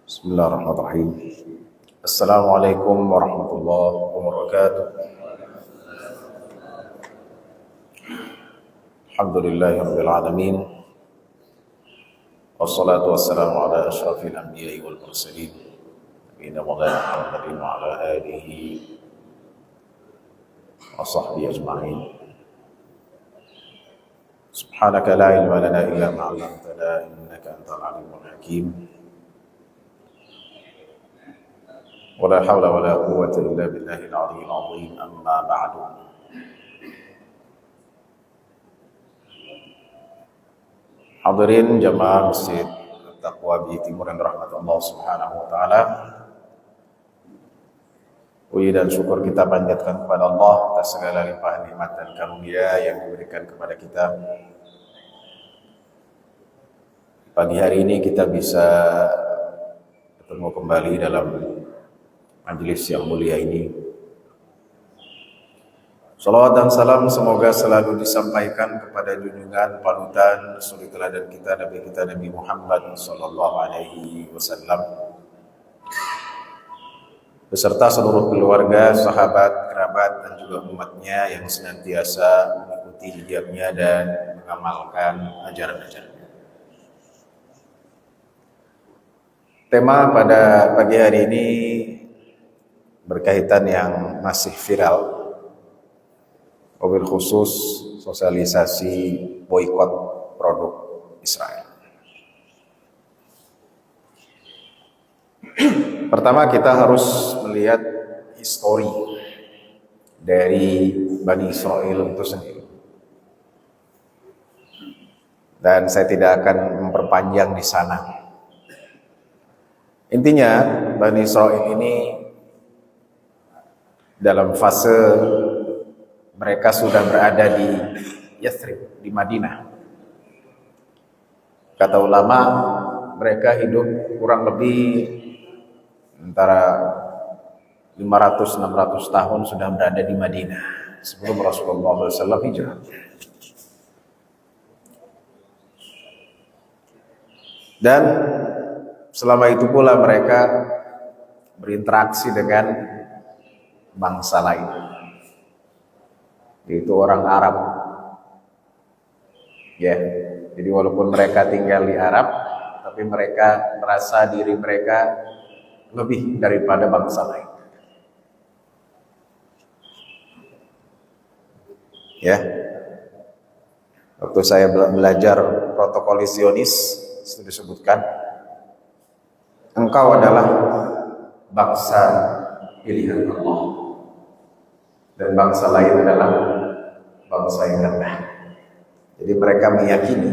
Bismillahirrahmanirrahim. Assalamualaikum warahmatullahi wabarakatuh. Alhamdulillahirabbil alamin. Wassalatu wassalamu ala asyrafil anbiya'i wal mursalin. Nabiyina Muhammadin wa ala alihi wa sahbihi ajma'in. Subhanaka la ilma lana illa ma 'allamtana innaka antal alimul hakim. ولا حول ولا قوة إلا بالله العلي العظيم أما بعد. Hadirin jamaah Masjid Taqwa di Timur yang rahmat Allah Subhanahu wa taala. Puji dan syukur kita panjatkan kepada Allah atas segala limpahan nikmat dan karunia yang diberikan kepada kita. Pagi hari ini kita bisa bertemu kembali dalam majelis yang mulia ini. Salawat dan salam semoga selalu disampaikan kepada junjungan panutan suri teladan kita Nabi Muhammad sallallahu alaihi wasallam beserta seluruh keluarga, sahabat, kerabat dan juga umatnya yang senantiasa mengikuti jejaknya dan mengamalkan ajaran-ajarannya. Tema pada pagi hari ini berkaitan yang masih viral, wabil khusus sosialisasi boikot produk Israel. Pertama kita harus melihat histori dari Bani Israel itu sendiri. Dan saya tidak akan memperpanjang di sana. Intinya Bani Israel ini dalam fase mereka sudah berada di Yathrib, di Madinah. Kata ulama, mereka hidup kurang lebih antara 500-600 tahun sudah berada di Madinah sebelum Rasulullah SAW hijrah. Dan selama itu pula mereka berinteraksi dengan bangsa lain, yaitu orang Arab. Ya, jadi walaupun mereka tinggal di Arab, tapi mereka merasa diri mereka lebih daripada bangsa lain. Ya, waktu saya belajar protokol Zionis, itu disebutkan, engkau adalah bangsa pilihan Allah. Dan bangsa lain adalah bangsa yang rendah. Jadi mereka meyakini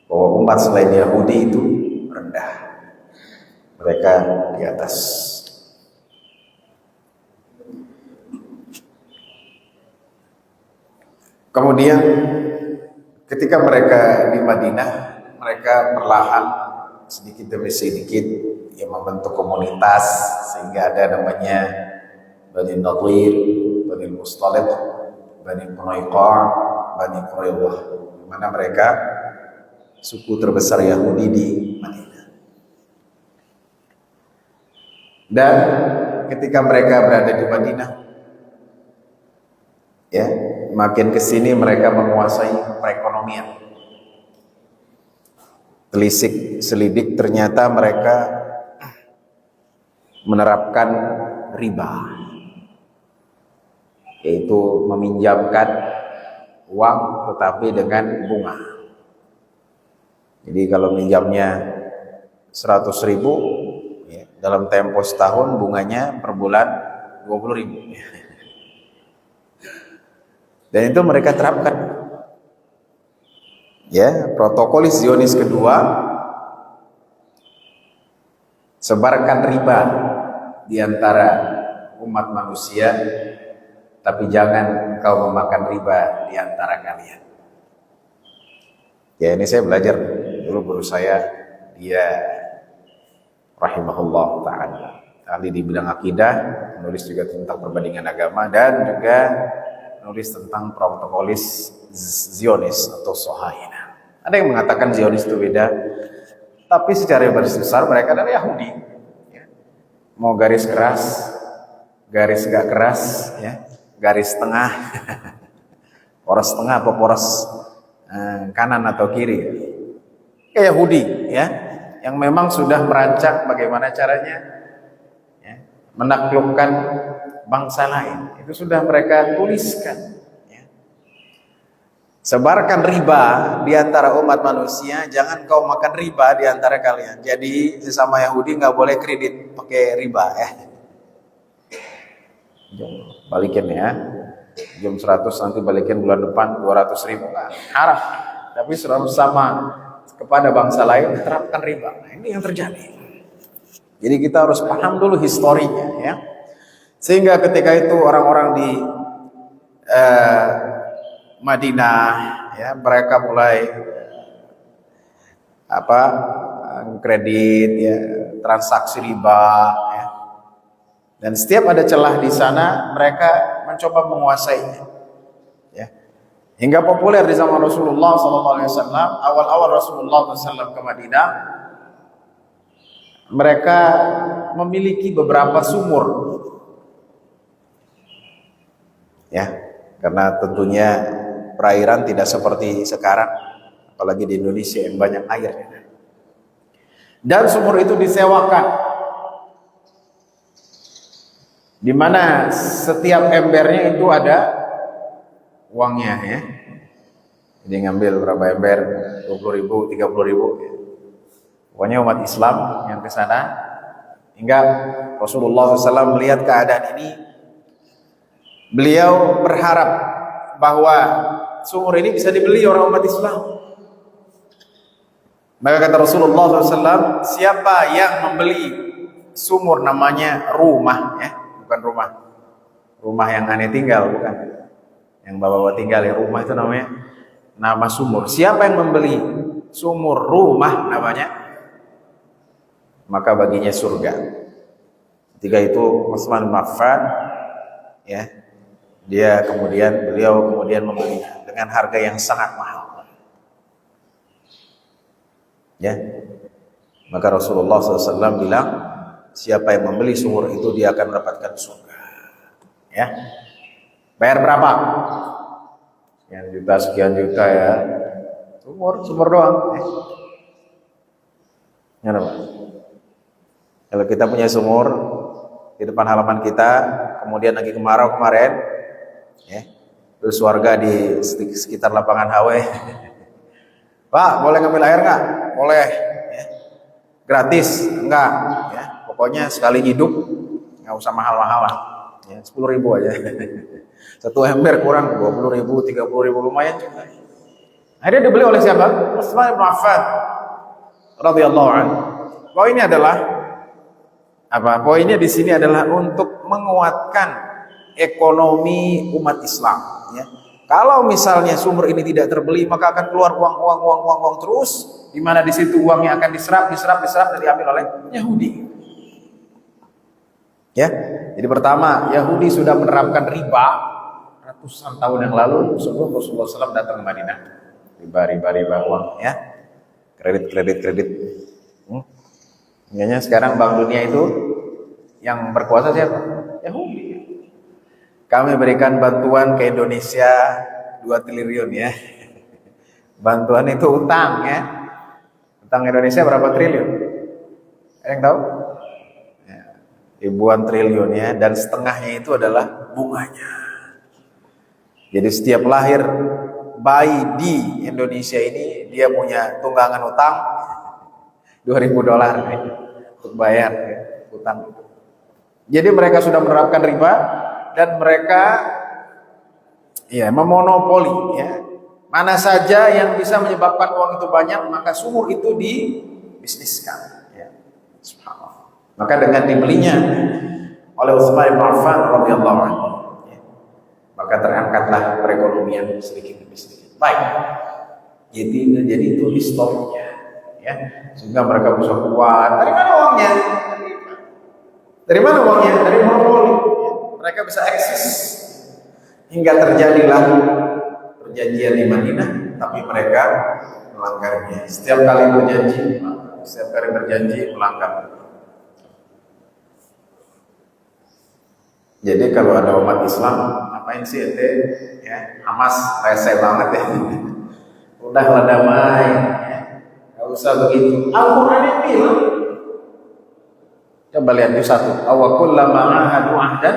bahwa umat selain Yahudi itu rendah, mereka di atas. Kemudian ketika mereka di Madinah, mereka perlahan sedikit demi sedikit yang membentuk komunitas sehingga ada namanya Bani Nadir, Bani Mustalib, Bani Qunaiqah, Bani Quraidah, di mana mereka suku terbesar Yahudi di Madinah. Dan ketika mereka berada di Madinah, ya, makin kesini mereka menguasai perekonomian. Telisik selidik ternyata mereka menerapkan riba, yaitu meminjamkan uang tetapi dengan bunga. Jadi kalau minjamnya 100.000, ya, dalam tempo setahun bunganya per bulan 20.000. Dan itu mereka terapkan. Ya, protokol Zionis kedua, sebarkan riba di antara umat manusia, tapi jangan kau memakan riba di antara kalian. Ya, ini saya belajar dulu guru saya, dia rahimahullah ta'ala, ahli di bidang akidah, menulis juga tentang perbandingan agama dan juga menulis tentang protokolis Zionis atau Sohaina. Ada yang mengatakan Zionis itu beda, Tapi secara besar mereka adalah Yahudi. Ya. Mau garis keras, garis gak keras, ya, garis tengah, poros tengah atau poros kanan atau kiri. Kayak Yahudi, ya, yang memang sudah merancang bagaimana caranya, ya, menaklukkan bangsa lain. Itu sudah mereka tuliskan. Sebarkan riba di antara umat manusia, jangan kau makan riba di antara kalian. Jadi sesama Yahudi nggak boleh kredit pakai riba, ya. Balikin ya, jam 100 nanti balikin bulan depan 200.000, haram. Tapi sama kepada bangsa lain diterapkan riba. Nah, ini yang terjadi. Jadi kita harus paham dulu historinya, ya. Sehingga ketika itu orang-orang di Madinah, ya, mereka mulai kredit, ya, transaksi riba, ya. Dan setiap ada celah di sana mereka mencoba menguasainya, ya. Hingga populer di zaman Rasulullah SAW. Awal-awal Rasulullah SAW ke Madinah, mereka memiliki beberapa sumur, ya, karena tentunya perairan tidak seperti sekarang, apalagi di Indonesia yang banyak air. Dan sumur itu disewakan, di mana setiap embernya itu ada uangnya, ya. Jadi ngambil berapa ember, 20.000, 30.000. Ya. Pokoknya umat Islam yang ke sana. Hingga Rasulullah SAW melihat keadaan ini, beliau berharap bahwa sumur ini bisa dibeli orang umat Islam. Maka kata Rasulullah SAW, siapa yang membeli sumur, namanya rumah, ya, bukan rumah yang aneh tinggal, bukan yang bapak-bapak tinggal, ya, rumah itu namanya nama sumur. Siapa yang membeli sumur rumah namanya, maka baginya surga. Ketika itu Utsman bin Affan, ya, beliau kemudian membelinya dengan harga yang sangat mahal. Ya, maka Rasulullah SAW bilang, siapa yang membeli sumur itu dia akan mendapatkan surga. Ya, bayar berapa? Sekian juta ya, sumur doang. Ya, kalau kita punya sumur di depan halaman kita, kemudian lagi kemarau kemarin, ya, terus warga di sekitar lapangan HW, Pak, boleh ngambil air nggak? Boleh, ya. Gratis? Enggak, ya. Pokoknya sekali hidup nggak usah mahal-mahalan, ya, 10.000 aja. Satu ember kurang 20.000, 30.000, lumayan juga. Akhirnya dibeli oleh siapa? Utsman bin Affan radhiyallahu anhu. Poinnya adalah apa? Poinnya di sini adalah untuk menguatkan ekonomi umat Islam, ya. Kalau misalnya sumur ini tidak terbeli, maka akan keluar uang terus, di mana di situ uangnya akan diserap dan diambil oleh Yahudi. Ya, jadi pertama, Yahudi sudah menerapkan riba ratusan tahun yang lalu sebelum Rasulullah SAW datang ke Madinah. Riba uang, ya, kredit. Makanya sekarang Bank Dunia itu yang berkuasa siapa? Yahudi. Kami berikan bantuan ke Indonesia 2 triliun, ya. Bantuan itu utang, ya. Utang Indonesia berapa triliun? Ada yang tahu? Ya, ribuan triliun, ya. Dan setengahnya itu adalah bunganya. Jadi setiap lahir bayi di Indonesia ini, dia punya tunggangan utang $2.000 untuk bayar, ya, utang. Jadi mereka sudah menerapkan riba. Dan mereka, ya, memonopoli, ya. Mana saja yang bisa menyebabkan uang itu banyak, maka sumur itu dibisniskan, ya. Subhanallah. Maka dengan dibelinya oleh Utsman bin Affan radhiyallahu anhu, ya, maka terangkatlah perekonomian sedikit demi sedikit. Baik. Jadi itu historinya, ya. Sehingga mereka bisa kuat. Dari mana uangnya? Dari mana uangnya? Dari monopoli. Mereka bisa eksis hingga terjadilah perjanjian di Madinah, tapi mereka melanggarnya. Setiap kali berjanji setiap kali berjanji melanggar. Jadi kalau ada umat Islam, ngapain sih ente? Ya, Hamas rese banget ya. Udahlah damai, ya. Gak usah begitu. Al-Quran yang bilang. Coba lihat di satu. Awakullama ahadu ahdan,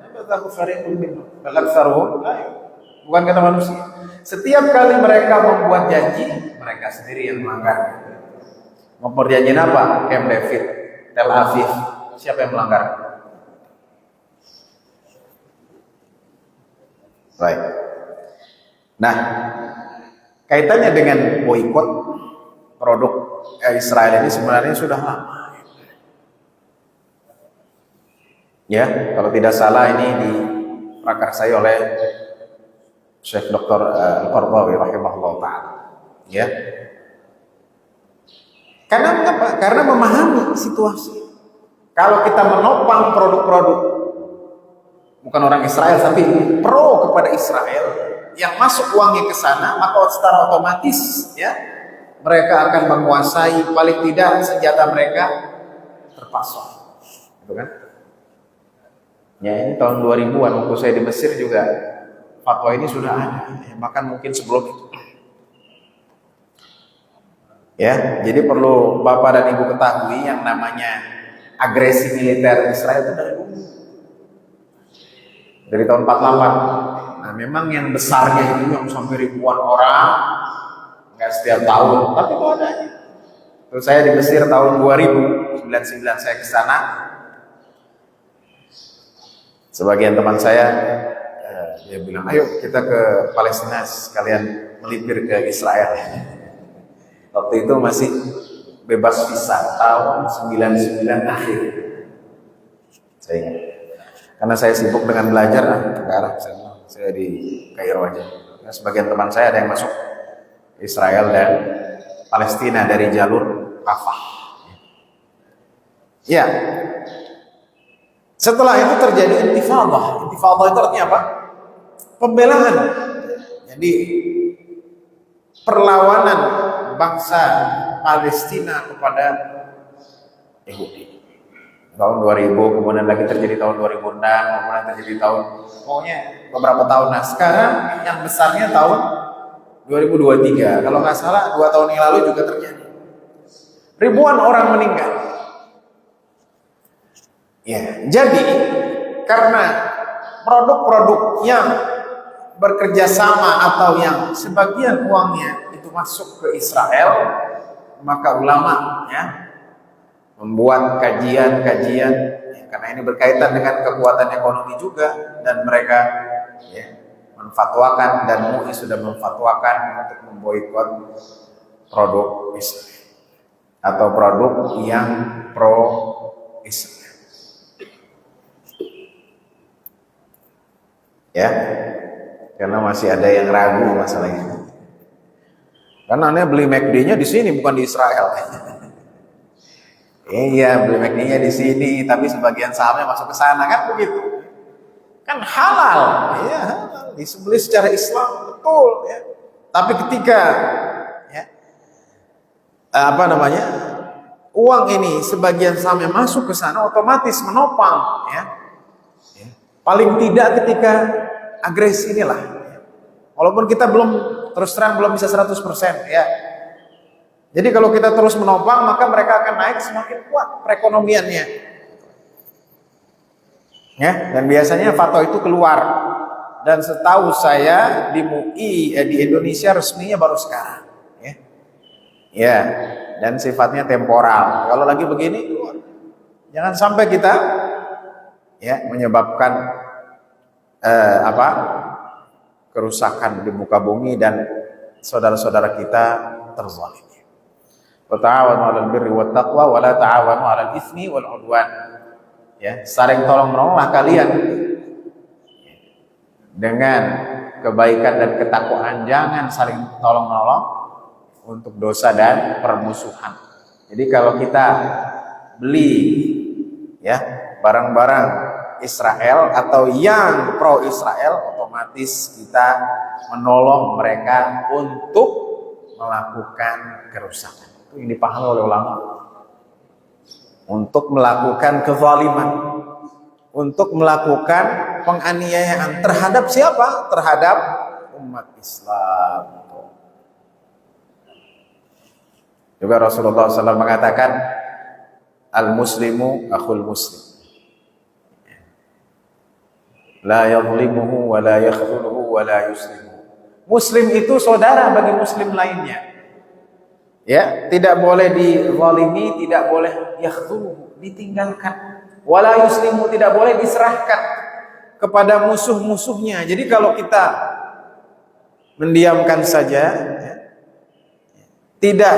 nabatahu fariqun minhum, bal aktsaruhum la yu'minun. Bukan kata manusia. Setiap kali mereka membuat janji, mereka sendiri yang melanggar. Mau perjanjian apa? Camp David, Tel Aviv. Siapa yang melanggar? Baik. Nah, kaitannya dengan boikot produk Israel ini sebenarnya sudah lama. Ya, kalau tidak salah ini diprakarsai oleh Syekh Dr. Al-Qaradawi rahimahullah ta'ala. Ya. Karena mengapa? Karena memahami situasi. Kalau kita menopang produk-produk bukan orang Israel tapi pro kepada Israel yang masuk uangnya ke sana, maka secara otomatis ya mereka akan menguasai, paling tidak senjata mereka terpasok. Gitu kan? Ya, ini tahun 2000-an waktu saya di Mesir juga fatwa ini sudah ada, ya, bahkan mungkin sebelum itu. Ya, jadi perlu Bapak dan Ibu ketahui yang namanya agresi militer Israel itu dari tahun 48. Nah, memang yang besarnya itu yang sampai ribuan orang, nggak setiap tahun, tapi itu ada. Terus saya di Mesir tahun 2099 saya ke sana. Sebagian teman saya dia bilang, ayo kita ke Palestina sekalian melipir ke Israel. Waktu itu masih bebas visa tahun 99 akhir. Saya ingat. Karena saya sibuk dengan belajar, saya di Kairo aja. Nah, sebagian teman saya ada yang masuk Israel dan Palestina dari jalur Rafah. Ya. Setelah itu terjadi intifadah. Intifadah itu artinya apa? Pembelaan. Jadi perlawanan bangsa Palestina kepada Yahudi. Tahun 2000, kemudian lagi terjadi tahun 2006, kemudian terjadi tahun, pokoknya beberapa tahun. Nah sekarang yang besarnya tahun 2023. Kalau nggak salah 2 tahun yang lalu juga terjadi. Ribuan orang meninggal. Ya, jadi karena produk-produk yang bekerja sama atau yang sebagian uangnya itu masuk ke Israel, maka ulama ya membuat kajian-kajian ya, karena ini berkaitan dengan kekuatan ekonomi juga, dan mereka ya menfatwakan dan MUI sudah menfatwakan untuk memboikot produk Israel atau produk yang pro Israel. Ya, karena masih ada yang ragu masalahnya. Karena aneh beli McD-nya di sini bukan di Israel. Iya, beli McD-nya di sini, tapi sebagian sahamnya masuk ke sana, kan begitu. Kan halal, ya halal, disembelih secara Islam betul. Ya. Tapi ketika ya, uang ini sebagian sahamnya masuk ke sana, otomatis menopang, ya. Paling tidak ketika agresi inilah. Walaupun kita belum terus terang belum bisa 100% ya. Jadi kalau kita terus menopang, maka mereka akan naik semakin kuat perekonomiannya. Ya, dan biasanya fatwa itu keluar. Dan setahu saya di MUI di Indonesia resminya baru sekarang, ya. Ya, dan sifatnya temporal. Kalau lagi begini, jangan sampai kita ya menyebabkan kerusakan di muka bumi dan saudara-saudara kita terzalimi. Wa ta'awanu 'alal birri wat taqwa wa la ta'awanu 'alal itsmi wal 'udwan. Ya, saling tolong-menolonglah kalian dengan kebaikan dan ketakwaan, jangan saling tolong-menolong untuk dosa dan permusuhan. Jadi kalau kita beli ya barang-barang Israel atau yang pro Israel, otomatis kita menolong mereka untuk melakukan kerusakan. Itu yang dipahami oleh ulama. Untuk melakukan kezaliman, untuk melakukan penganiayaan terhadap siapa? Terhadap umat Islam. Juga Rasulullah SAW mengatakan, al-muslimu akhul muslim, la yadhlimuhu wa la yakhdhuluhu wa la yuslimuhu. Muslim itu saudara bagi muslim lainnya. Ya, tidak boleh dizalimi, tidak boleh yakhdhuluhu, ditinggalkan. Wa la yuslimu, tidak boleh diserahkan kepada musuh-musuhnya. Jadi kalau kita mendiamkan saja, ya, tidak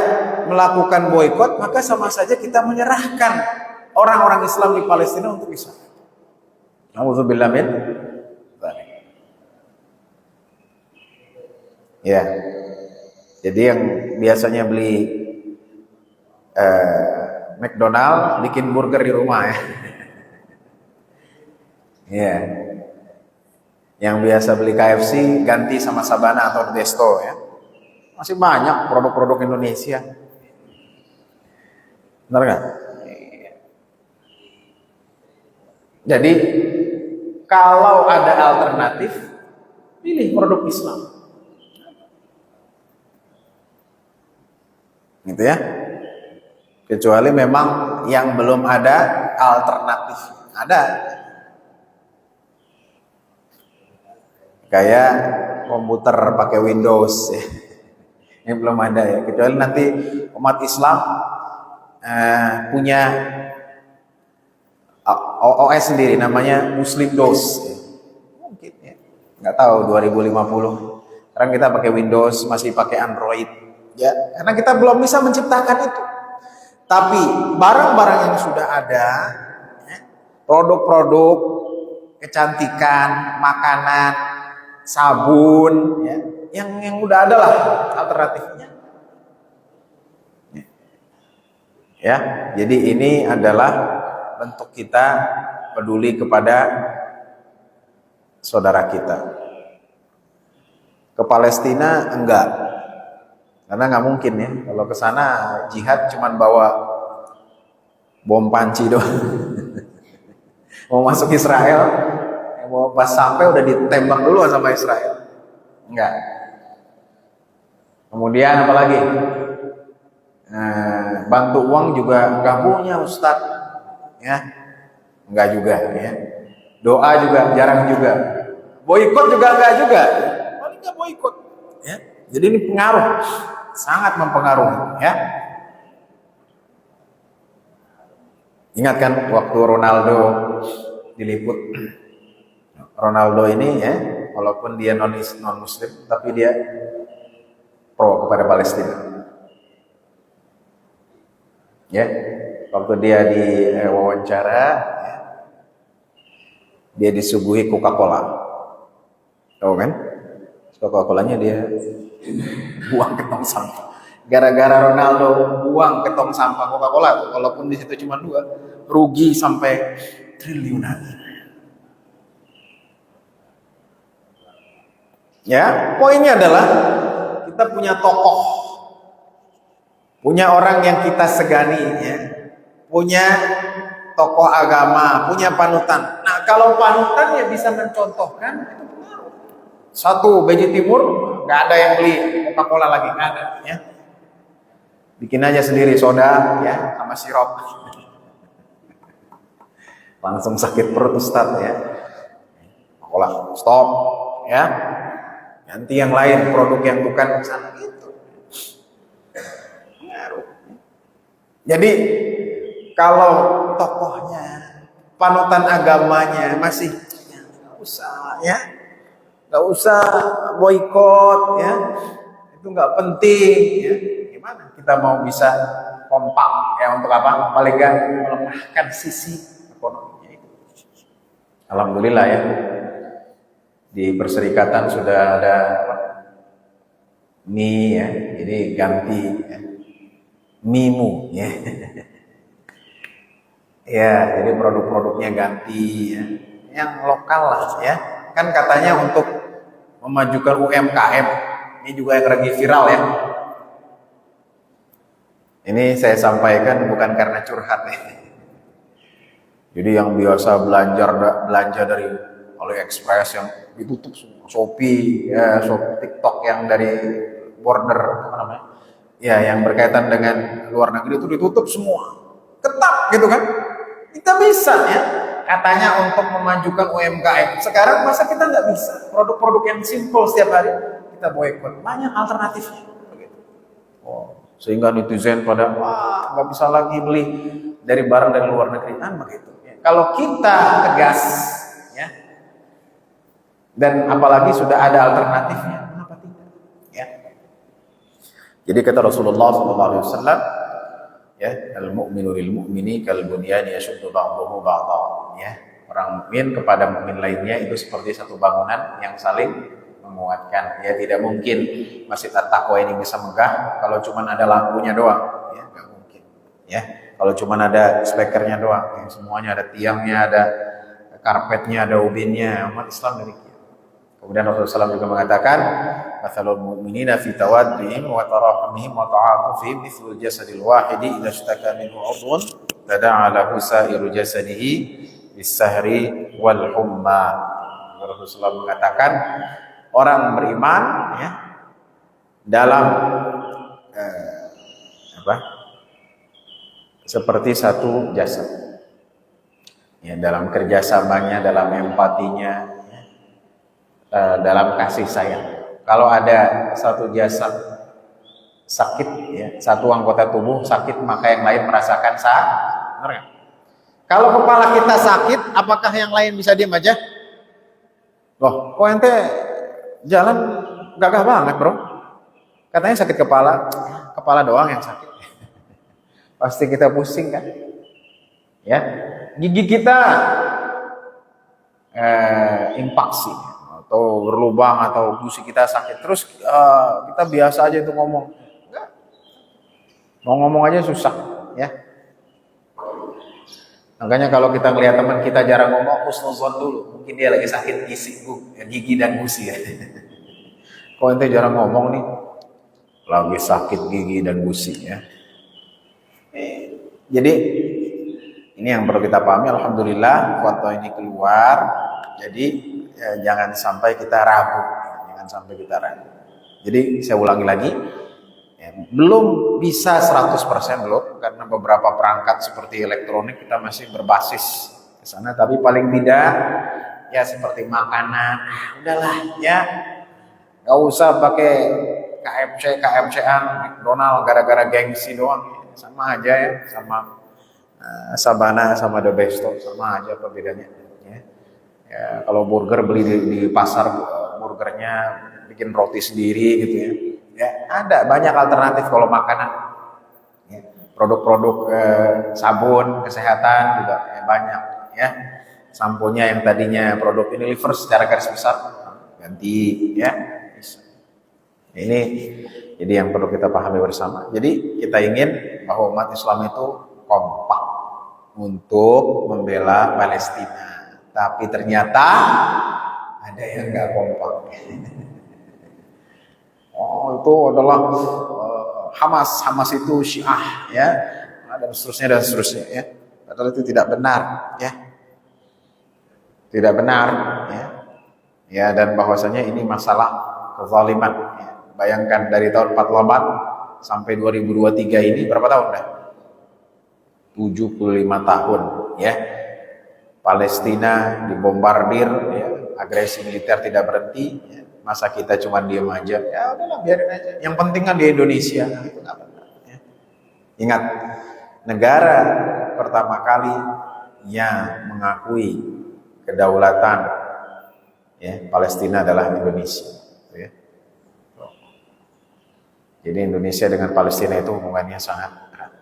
melakukan boikot, maka sama saja kita menyerahkan orang-orang Islam di Palestina untuk Islam. Nauzubillah min dzalik. Ya. Jadi yang biasanya beli McDonald bikin burger di rumah ya. Ya. Yang biasa beli KFC ganti sama Sabana atau Desto ya. Masih banyak produk-produk Indonesia. Benar nggak? Jadi kalau ada alternatif, pilih produk Islam. Gitu ya. Kecuali memang yang belum ada alternatif. Ada. Kayak komputer pakai Windows ya. Ini belum ada ya, kecuali nanti umat Islam punya OS sendiri namanya Muslim DOS ya. Mungkin ya, nggak tahu 2050 sekarang kita pakai Windows, masih pakai Android ya, karena kita belum bisa menciptakan itu. Tapi barang-barang yang sudah ada ya, produk-produk kecantikan, makanan, sabun ya, yang udah ada lah alternatifnya. Ya, jadi ini adalah bentuk kita peduli kepada saudara kita. Ke Palestina enggak, karena nggak mungkin ya. Kalau ke sana jihad cuman bawa bom panci doang. Mau masuk Israel, mau pas sampai udah ditembak dulu sama Israel. Enggak. Kemudian apa lagi? Bantu uang juga enggak punya Ustaz, ya, enggak juga, ya. Doa juga jarang juga. Boikot juga enggak juga. Paling enggak boikot, ya. Jadi ini pengaruh, sangat mempengaruhi, ya. Ingat kan waktu Ronaldo diliput. Ronaldo ini, ya, walaupun dia non Muslim, tapi dia pro kepada Palestina. Ya, waktu dia di wawancara, ya, dia disuguhi Coca-Cola, tahu kan? Coca-Colanya dia buang ke tong sampah. Gara-gara Ronaldo buang ke tong sampah Coca-Cola, walaupun di situ cuma 2, rugi sampai triliunan. Ya, poinnya adalah kita punya tokoh, punya orang yang kita segani, ya, punya tokoh agama, punya panutan. Nah, kalau panutan ya bisa mencontohkan, itu pengaruh. Satu, Beji Timur nggak ada yang beli Coca-Cola lagi, nggak ada, ya. Bikin aja sendiri soda, ya, sama sirup. Langsung sakit perut Ustaz, ya. Coca-Cola, stop, ya. Ganti yang lain, produk yang bukan sana gitu. Jadi kalau tokohnya, panutan agamanya masih nggak usah, ya, nggak usah boikot, ya, itu nggak penting, ya. Gimana kita mau bisa kompak, ya, untuk apa? Paling nggak melemahkan sisi ekonominya itu. Alhamdulillah ya. Di Perserikatan sudah ada mie, ya, jadi ganti, ya, mimu, ya. Ya, jadi produk-produknya ganti, ya, yang lokal lah, ya. Kan katanya untuk memajukan UMKM, ini juga yang lagi viral, ya. Ini saya sampaikan bukan karena curhat ya. Jadi yang biasa belanja dari AliExpress yang ditutup semua, Shopee, ya, TikTok yang dari border apa namanya? Ya, yang berkaitan dengan luar negeri itu ditutup semua. Ketat gitu kan? Kita bisa ya. Katanya untuk memajukan UMKM. Sekarang masa kita nggak bisa? Produk-produk yang simple setiap hari kita boikot. Banyak alternatifnya. Oh, sehingga netizen pada wah nggak bisa lagi beli dari barang dari luar negeri kan begitu. Kalau kita tegas, ya, dan apalagi sudah ada alternatifnya, kenapa tidak? Ya. Jadi kata Rasulullah SAW, ya, al-mu'minu lil mu'mini kal bunyani yashuddu ba'dahu ba'dha. Ya, orang mukmin kepada mukmin lainnya itu seperti satu bangunan yang saling menguatkan. Ya, tidak mungkin Masjid At-Taqwa ini bisa megah kalau cuma ada lampunya doang. Ya, nggak mungkin. Ya. Kalau cuma ada speakernya doang, ya, semuanya ada tiangnya, ada karpetnya, ada ubinnya, umat Islam demikian. Kemudian Rasulullah SAW juga mengatakan, "Matsalul mu'minina fi tawaddihim wa tarahumihim wa ta'atufihim mithlul jasadil wahidi idza ishtaka minhu 'udhun tada'a lahu sa'iru jasadihi bis-sahri wal humma." Rasulullah mengatakan, orang beriman ya dalam seperti satu jasad, ya, dalam kerjasamanya, dalam empatinya, ya, dalam kasih sayang. Kalau ada satu jasad sakit, ya, satu anggota tubuh sakit, maka yang lain merasakan sakit. Kalau kepala kita sakit, apakah yang lain bisa diam aja? Loh, kok ente jalan gagah banget bro? Katanya sakit kepala, kepala doang yang sakit. Pasti kita pusing kan? Ya, gigi kita infeksi atau berlubang atau gusi kita sakit, terus kita biasa aja itu ngomong, enggak. Mau ngomong aja susah, ya. Makanya kalau kita ngelihat teman kita jarang ngomong, husnuzon dulu, mungkin dia lagi sakit gigi dan gusi ya. Kok ente jarang ngomong nih? Lagi sakit gigi dan gusi ya. Jadi ini yang perlu kita pahami. Alhamdulillah foto ini keluar. Jadi jangan sampai kita ragu. Jangan sampai kita ragu. Jadi saya ulangi lagi. Ya, belum bisa 100% belum. Karena beberapa perangkat seperti elektronik kita masih berbasis ke sana. Tapi paling tidak ya seperti makanan. Udahlah ya. Gak usah pakai KFC-an, McDonald gara-gara gengsi doang. Sama aja ya, sama Sabana sama The Besto sama aja apa bedanya ya. Ya, kalau burger beli di pasar burgernya bikin roti sendiri gitu ya. Ya ada banyak alternatif kalau makanan. Ya, produk-produk sabun kesehatan juga ya, banyak ya. Samponya yang tadinya produk Unilever secara garis besar ganti ya. Ini jadi yang perlu kita pahami bersama. Jadi kita ingin bahwa umat Islam itu kompak untuk membela Palestina. Tapi ternyata ada yang nggak kompak. Oh itu adalah Hamas itu Syiah ya, dan seterusnya ya. Padahal itu tidak benar ya, tidak benar ya. Ya dan bahwasanya ini masalah kezaliman. Ya. Bayangkan dari tahun 48 sampai 2023 ini berapa tahun dah? 75 tahun ya. Palestina dibombardir ya, agresi militer tidak berhenti ya. Masa kita cuma diam aja? Ya udahlah biarin aja. Yang penting kan di Indonesia itu enggak benar ya. Ingat, negara pertama kali yang mengakui kedaulatan ya Palestina adalah Indonesia ya. Jadi Indonesia dengan Palestina itu hubungannya sangat erat.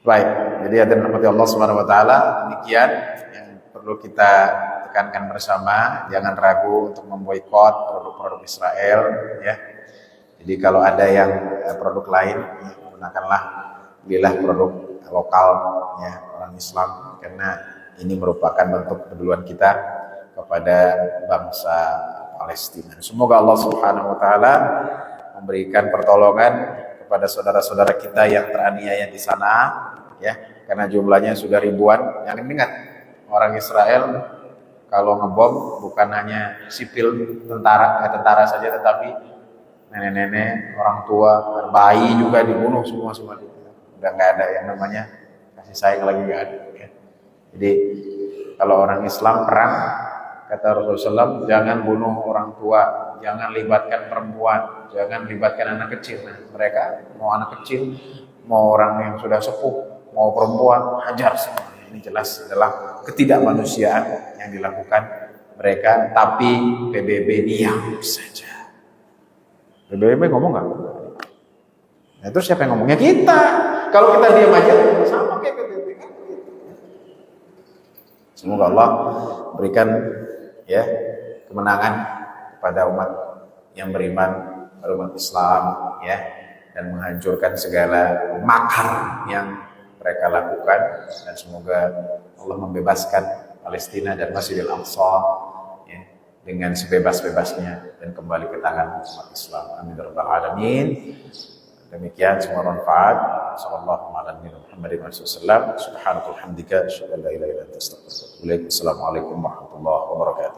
Baik, jadi ada rahmat Allah Subhanahu wa taala, demikian yang perlu kita tekankan bersama, jangan ragu untuk memboikot produk-produk Israel ya. Jadi kalau ada yang produk lain, ya, gunakanlah belilah produk lokal ya orang Islam karena ini merupakan bentuk kepedulian kita kepada bangsa Palestina. Semoga Allah Subhanahu wa taala memberikan pertolongan kepada saudara-saudara kita yang teraniaya di sana, ya, karena jumlahnya sudah ribuan. Yang ingat, orang Israel kalau ngebom bukan hanya sipil tentara saja, tetapi nenek-nenek, orang tua, bayi juga dibunuh semua. Udah nggak ada yang namanya kasih sayang lagi, nggak ada. Ya. Jadi kalau orang Islam perang, kata Rasulullah SAW, jangan bunuh orang tua, jangan libatkan perempuan, jangan libatkan anak kecil. Nah, mereka mau anak kecil, mau orang yang sudah sepuh, mau perempuan, hajar semua. Ini jelas adalah ketidakmanusiaan yang dilakukan mereka. Tapi PBB diam saja. PBB ngomong nggak? Nah, itu siapa yang ngomongnya? Kita. Kalau kita diam aja, sama kayak PBB kan. Semoga Allah berikan ya kemenangan kepada umat yang beriman, umat Islam, ya, dan menghancurkan segala makar yang mereka lakukan, dan semoga Allah membebaskan Palestina dan Masjidil Aqsa ya, dengan sebebas-bebasnya dan kembali ke tangan umat Islam. Amin ya rabbal alamin. Demikian semua manfaat. Sallallahu alaihi wasallam. Subhanallahi hamdika asyhadu an la ilaha illa anta astaghfiruka wa atubu ilaik. Assalamualaikum warahmatullahi wabarakatuh.